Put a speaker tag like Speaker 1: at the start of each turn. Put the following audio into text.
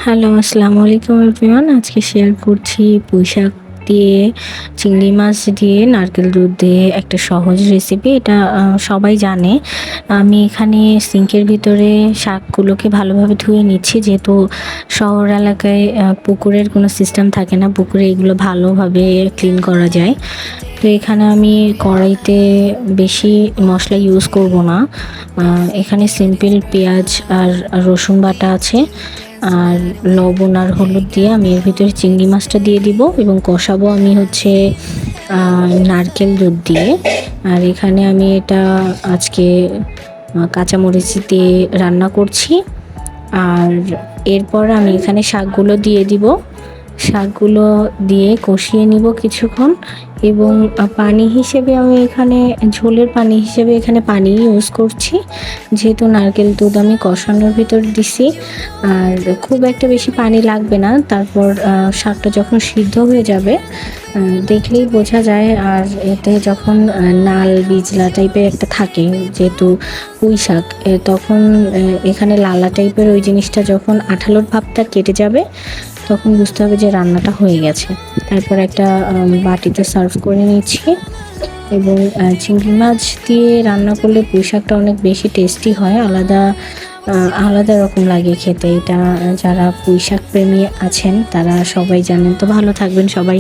Speaker 1: Hello, আসসালামু আলাইকুম everyone. আজকে শেয়ার করছি পুঁইশাক দিয়ে, চিংড়ি মাছ দিয়ে, নারকেল দুধ দিয়ে একটা সহজ রেসিপি। এটা সবাই জানে। আমি এখানে সিঙ্কের ভিতরে শাকগুলোকে ভালোভাবে ধুয়ে নিচ্ছি, যেহেতু শহর এলাকায় পুকুরের কোনো সিস্টেম থাকে না। পুকুরে এগুলো ভালোভাবে ক্লিন করা যায়। তো এখানে আমি কড়াইতে বেশি মশলা ইউজ করব না। এখানে সিম্পল পেঁয়াজ আর রসুন বাটা আছে, আর লবণ আর হলুদ দিয়ে আমি এর ভিতরে চিংড়ি মাছটা দিয়ে দিব এবং কষাবো আমি হচ্ছে নারকেল দুধ দিয়ে। আর এখানে আমি এটা আজকে কাঁচামরিচ দিয়ে রান্না করছি। আর এরপর আমি এখানে শাকগুলো দিয়ে দিব। শাকগুলো দিয়ে কষিয়ে নিব কিছুক্ষণ, এবং পানি হিসেবে আমি এখানে ঝোলের পানি হিসেবে এখানে পানি ইউজ করছি, যেহেতু নারকেল দুধ আমি কষানোর ভিতর দিছি। আর খুব একটা বেশি পানি লাগবে না। তারপর শাকটা যখন সিদ্ধ হয়ে যাবে দেখলেই বোঝা যায়। আর এতে যখন নাল বিজলা টাইপের একটা থাকে, যেহেতু পুঁই শাক, তখন এখানে লালা টাইপের ওই জিনিসটা যখন আঠালোর ভাবটা কেটে যাবে, তখন বুঝতে হবে যে রান্নাটা হয়ে গেছে। তারপর একটা বাটিতে সার্ভ করে নিচ্ছি। এবং চিংড়ি মাছ দিয়ে রান্না করলে পুঁই শাকটা অনেক বেশি টেস্টি হয়, আলাদা আলাদা রকম লাগে খেতে। এটা যারা পুঁই শাক প্রেমী আছেন তারা সবাই জানেন। তো ভালো থাকবেন সবাই।